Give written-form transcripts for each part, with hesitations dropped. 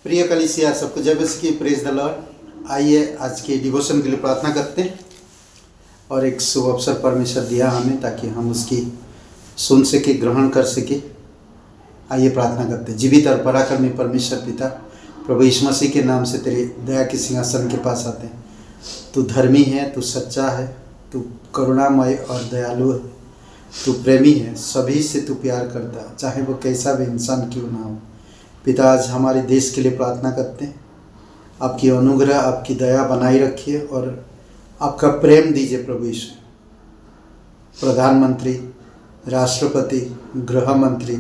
प्रिय कलीसिया, सबको जय मसीह की प्रेज द लॉर्ड। आइए आज के डिवोशन के लिए प्रार्थना करते हैं और एक शुभ अवसर परमेश्वर दिया हमें ताकि हम उसकी सुन सके, ग्रहण कर सके। आइए प्रार्थना करते हैं। जीवित और पराक्रमी परमेश्वर पिता, प्रभु यीशु मसीह के नाम से तेरे दया के सिंहासन के पास आते हैं। तू धर्मी है, तू सच्चा है, तू करुणामय और दयालु है, तू प्रेमी है, सभी से तू प्यार करता है, चाहे वो कैसा भी इंसान क्यों ना हो। पिता, आज हमारे देश के लिए प्रार्थना करते हैं। आपकी अनुग्रह, आपकी दया बनाई रखिए और आपका प्रेम दीजिए प्रभु यीशु। प्रधानमंत्री, राष्ट्रपति, गृह मंत्री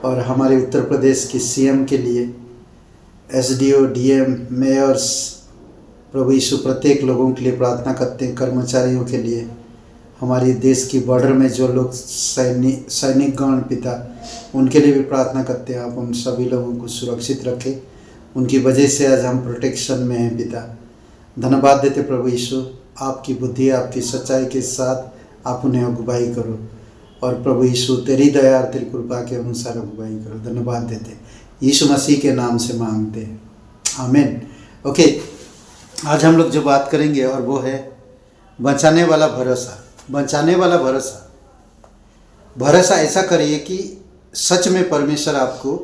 और हमारे उत्तर प्रदेश के सीएम के लिए, एसडीओ, डीएम, मेयर्स, प्रभु यीशु प्रत्येक लोगों के लिए प्रार्थना करते हैं। कर्मचारियों के लिए, हमारे देश की बॉर्डर में जो लोग सैनिकगण पिता, उनके लिए भी प्रार्थना करते हैं। आप उन सभी लोगों को सुरक्षित रखें, उनकी वजह से आज हम प्रोटेक्शन में हैं पिता। धन्यवाद देते प्रभु यीशु, आपकी बुद्धि, आपकी सच्चाई के साथ आप उन्हें अगुवाई करो और प्रभु यीशु तेरी दया और तेरी कृपा के अनुसार अगुवाई करो। धन्यवाद देते यीशु मसीह के नाम से मांगते हैं, आमीन। ओके, आज हम लोग जो बात करेंगे और वो है बचाने वाला भरोसा। बचाने वाला भरोसा। भरोसा ऐसा करिए कि सच में परमेश्वर आपको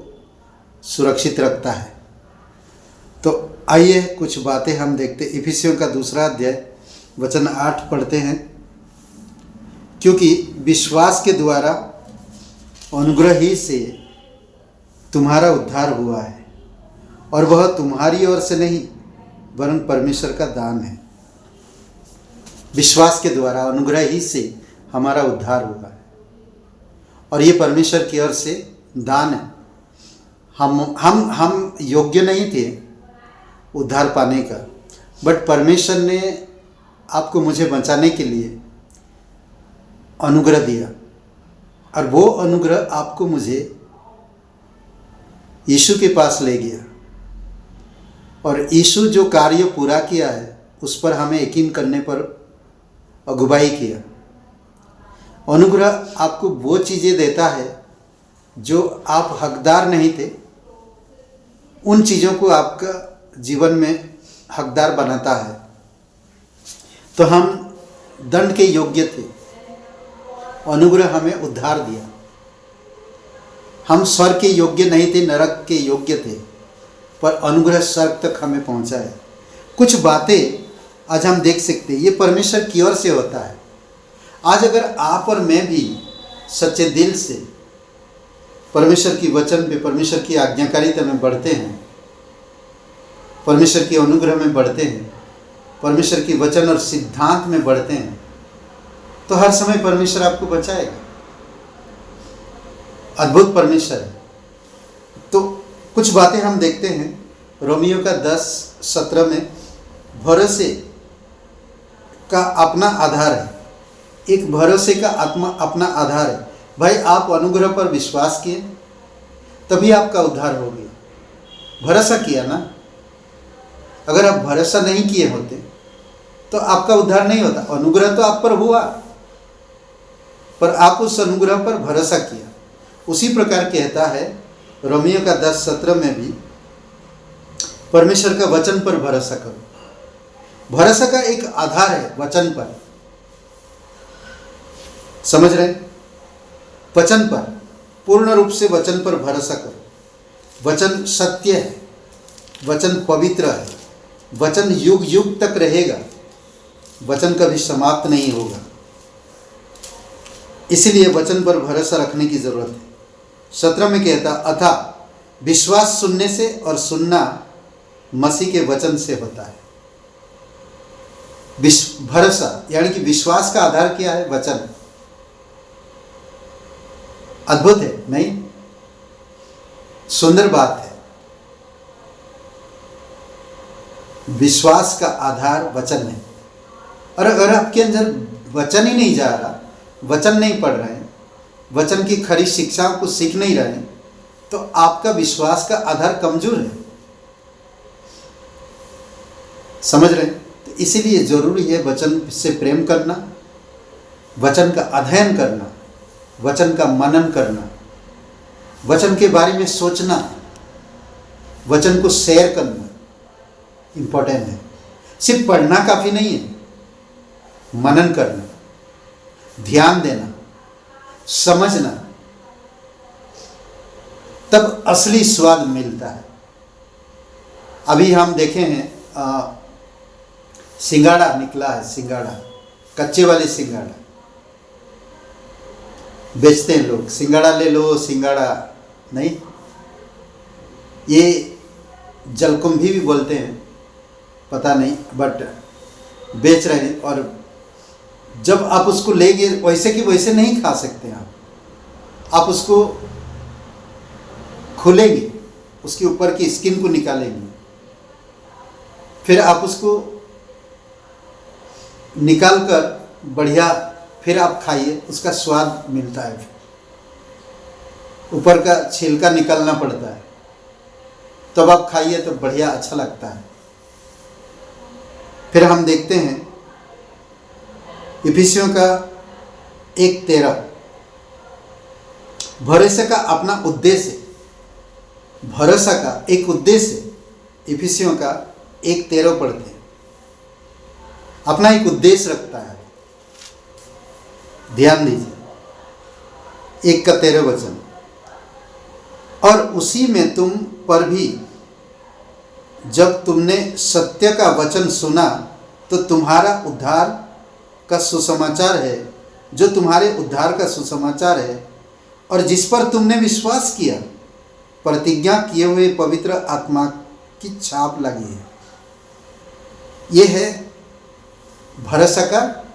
सुरक्षित रखता है। तो आइए कुछ बातें हम देखते। इफिसियों का 2 अध्याय वचन 8 पढ़ते हैं। क्योंकि विश्वास के द्वारा अनुग्रह ही से तुम्हारा उद्धार हुआ है और वह तुम्हारी ओर से नहीं वरन परमेश्वर का दान है। विश्वास के द्वारा अनुग्रह ही से हमारा उद्धार हुआ है और ये परमेश्वर की ओर से दान है। हम योग्य नहीं थे उद्धार पाने का, बट परमेश्वर ने आपको मुझे बचाने के लिए अनुग्रह दिया और वो अनुग्रह आपको मुझे यीशु के पास ले गया और यीशु जो कार्य पूरा किया है उस पर हमें यकीन करने पर अगुवाई किया। अनुग्रह आपको वो चीज़ें देता है जो आप हकदार नहीं थे, उन चीज़ों को आपका जीवन में हकदार बनाता है। तो हम दंड के योग्य थे, अनुग्रह हमें उद्धार दिया। हम स्वर्ग के योग्य नहीं थे, नरक के योग्य थे, पर अनुग्रह स्वर्ग तक हमें पहुंचाया। कुछ बातें आज हम देख सकते हैं, ये परमेश्वर की ओर से होता है। आज अगर आप और मैं भी सच्चे दिल से परमेश्वर की वचन पे, परमेश्वर की आज्ञाकारिता में बढ़ते हैं, परमेश्वर की अनुग्रह में बढ़ते हैं, परमेश्वर की वचन और सिद्धांत में बढ़ते हैं, तो हर समय परमेश्वर आपको बचाएगा। अद्भुत परमेश्वर है। तो कुछ बातें हम देखते हैं। रोमियो का 10:17 में भरोसे का अपना आधार है। एक भरोसे का आत्मा अपना आधार है। भाई, आप अनुग्रह पर विश्वास किए तभी आपका उद्धार हो गया। भरोसा किया ना। अगर आप भरोसा नहीं किए होते तो आपका उद्धार नहीं होता। अनुग्रह तो आप पर हुआ, पर आप उस अनुग्रह पर भरोसा किया। उसी प्रकार कहता है रोमियो का 10:17 में भी, परमेश्वर का वचन पर भरोसा करो। भरोसा का एक आधार है वचन पर। समझ रहे? वचन पर, पूर्ण रूप से वचन पर भरोसा करो। वचन सत्य है, वचन पवित्र है, वचन युग युग तक रहेगा, वचन कभी समाप्त नहीं होगा। इसीलिए वचन पर भरोसा रखने की जरूरत है। 17 में कहता, अतः विश्वास सुनने से और सुनना मसीह के वचन से होता है। भरोसा यानी कि विश्वास का आधार क्या है? वचन। अद्भुत है नहीं? सुंदर बात है। विश्वास का आधार वचन है। और अगर आपके अंदर वचन ही नहीं जा रहा, वचन नहीं पढ़ रहे हैं, वचन की खरी शिक्षाओं को सीख नहीं रहे हैं, तो आपका विश्वास का आधार कमजोर है। समझ रहे हैं? तो इसीलिए जरूरी है वचन से प्रेम करना, वचन का अध्ययन करना, वचन का मनन करना, वचन के बारे में सोचना, वचन को शेयर करना इम्पोर्टेंट है। सिर्फ पढ़ना काफ़ी नहीं है, मनन करना, ध्यान देना, समझना, तब असली स्वाद मिलता है। अभी हम देखे हैं सिंगाड़ा निकला है, सिंगाड़ा, कच्चे वाले सिंगाड़ा बेचते हैं लोग। सिंगाड़ा ले लो, सिंगाड़ा नहीं, ये जलकुंभी भी बोलते हैं, पता नहीं, बट बेच रहे हैं। और जब आप उसको लेंगे वैसे कि वैसे नहीं खा सकते आप उसको खोलेंगे, उसके ऊपर की स्किन को निकालेंगे, फिर आप उसको निकाल कर बढ़िया फिर आप खाइए, उसका स्वाद मिलता है। ऊपर का छिलका निकालना पड़ता है, तब आप खाइए तो बढ़िया अच्छा लगता है। फिर हम देखते हैं इफिसियों का 1:13, भरोसे का अपना उद्देश्य, भरोसा का एक उद्देश्य, इफिसियों का 1:13 पढ़ते हैं। अपना एक उद्देश्य रखता है, ध्यान दीजिए, 1:13 वचन, और उसी में तुम पर भी जब तुमने सत्य का वचन सुना तो तुम्हारा उद्धार का सुसमाचार है, जो तुम्हारे उद्धार का सुसमाचार है, और जिस पर तुमने विश्वास किया, प्रतिज्ञा किए हुए पवित्र आत्मा की छाप लगी है। यह है भरोसा का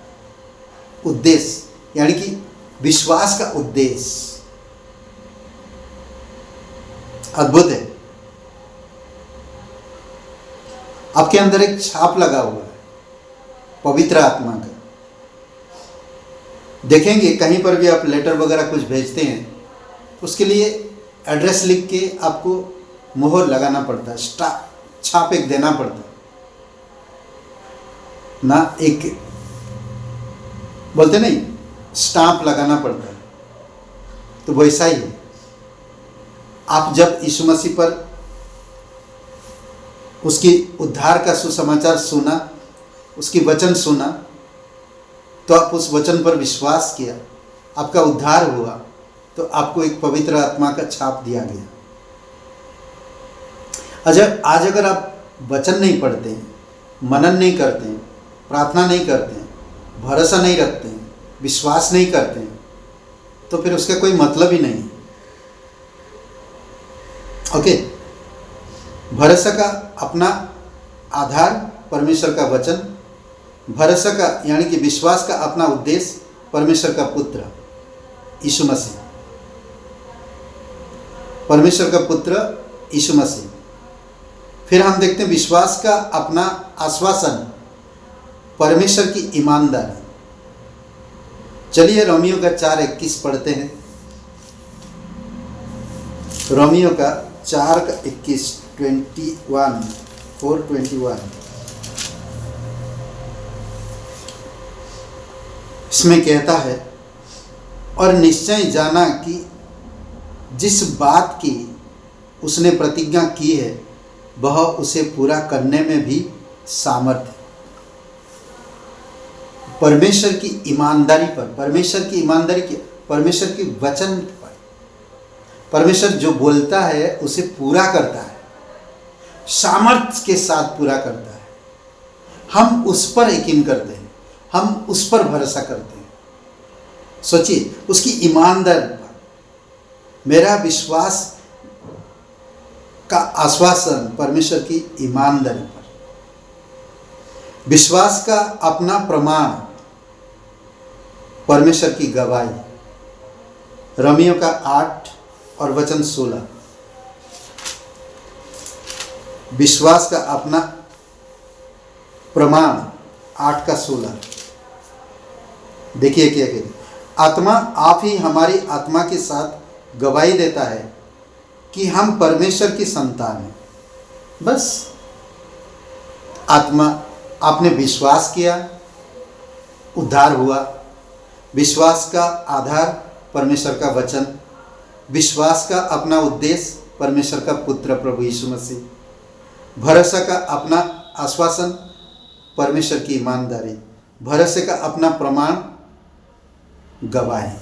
उद्देश्य, यानी कि विश्वास का उद्देश्य। अद्भुत है, आपके अंदर एक छाप लगा हुआ है पवित्र आत्मा का। देखेंगे कहीं पर भी आप लेटर वगैरह कुछ भेजते हैं, उसके लिए एड्रेस लिख के आपको मोहर लगाना पड़ता है, छाप एक देना पड़ता है ना, एक बोलते नहीं, स्टाम्प लगाना पड़ता है। तो वैसा ही है, आप जब यीशु मसीह पर उसकी उद्धार का सुसमाचार सुना, उसकी वचन सुना, तो आप उस वचन पर विश्वास किया, आपका उद्धार हुआ, तो आपको एक पवित्र आत्मा का छाप दिया गया। आज अगर आप वचन नहीं पढ़ते हैं, मनन नहीं करते हैं, प्रार्थना नहीं करते हैं, भरोसा नहीं रखते हैं, विश्वास नहीं करते हैं, तो फिर उसका कोई मतलब ही नहीं। ओके, भरोसा का अपना आधार परमेश्वर का वचन, भरोसा का यानी कि विश्वास का अपना उद्देश्य परमेश्वर का पुत्र यीशु मसीह, परमेश्वर का पुत्र यीशु मसीह। फिर हम देखते हैं विश्वास का अपना आश्वासन परमेश्वर की ईमानदारी। चलिए रोमियो का 4:21 पढ़ते हैं। रोमियो का 4:21, 4:21। इसमें कहता है, और निश्चय जाना कि जिस बात की उसने प्रतिज्ञा की है वह उसे पूरा करने में भी सामर्थ है। परमेश्वर की ईमानदारी पर, परमेश्वर की ईमानदारी की, परमेश्वर की वचन पर, परमेश्वर जो बोलता है उसे पूरा करता है, सामर्थ्य के साथ पूरा करता है। हम उस पर यकीन करते हैं, हम उस पर भरोसा करते हैं। सोचिए, उसकी ईमानदारी पर, मेरा विश्वास का आश्वासन परमेश्वर की ईमानदारी पर, विश्वास का अपना प्रमाण परमेश्वर की गवाही। रोमियो का 8 और वचन 16, विश्वास का अपना प्रमाण 8 का 16। देखिए क्या कहते, आत्मा आप ही हमारी आत्मा के साथ गवाही देता है कि हम परमेश्वर की संतान हैं। बस आत्मा, आपने विश्वास किया, उद्धार हुआ। विश्वास का आधार परमेश्वर का वचन, विश्वास का अपना उद्देश्य परमेश्वर का पुत्र प्रभु यीशु मसीह, भरोसा का अपना आश्वासन परमेश्वर की ईमानदारी, भरोसे का अपना प्रमाण गवाही,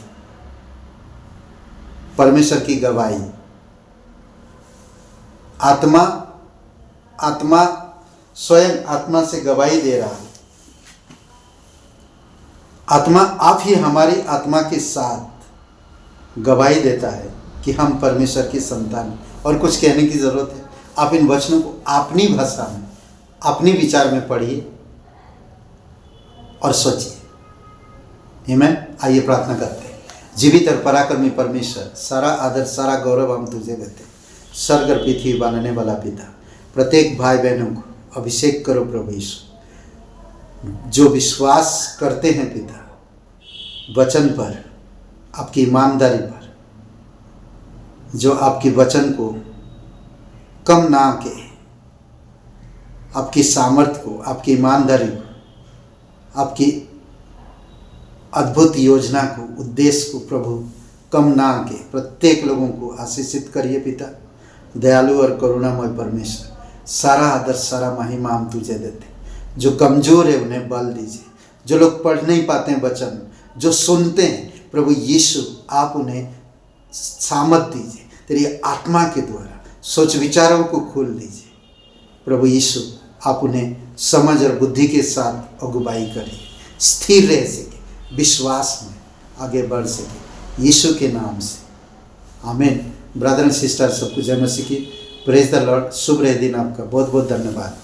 परमेश्वर की गवाही। आत्मा स्वयं आत्मा से गवाही दे रहा है। आत्मा आप ही हमारी आत्मा के साथ गवाही देता है कि हम परमेश्वर की संतान। और कुछ कहने की जरूरत है? आप इन वचनों को अपनी भाषा में, अपनी विचार में पढ़िए और सोचिए। आमीन। आइए प्रार्थना करते हैं। जीवित और पराक्रमी परमेश्वर, सारा आदर सारा गौरव हम तुझे देते हैं। स्वर्ग और पृथ्वी बनाने वाला पिता, प्रत्येक भाई बहनों को अभिषेक करो प्रभु यीशु। जो विश्वास करते हैं पिता वचन पर, आपकी ईमानदारी पर, जो आपकी वचन को कम ना आके, आपकी सामर्थ्य को, आपकी ईमानदारी को, आपकी अद्भुत योजना को, उद्देश्य को प्रभु कम ना आके प्रत्येक लोगों को आशीषित करिए पिता। दयालु और करुणामय परमेश्वर, सारा आदर सारा महिमा हम तुझे देते। जो कमज़ोर है उन्हें बल दीजिए, जो लोग पढ़ नहीं पाते हैं वचन, जो सुनते हैं प्रभु यीशु आप उन्हें सामर्थ दीजिए। तेरी आत्मा के द्वारा सोच विचारों को खोल दीजिए प्रभु यीशु। आप उन्हें समझ और बुद्धि के साथ अगुवाई करिए, स्थिर रह सके, विश्वास में आगे बढ़ सके, यीशु के नाम से आमीन। ब्रदर एंड सिस्टर सबको जय मसीह की। Praise the Lord. शुभ रहे दिन आपका। बहुत बहुत धन्यवाद।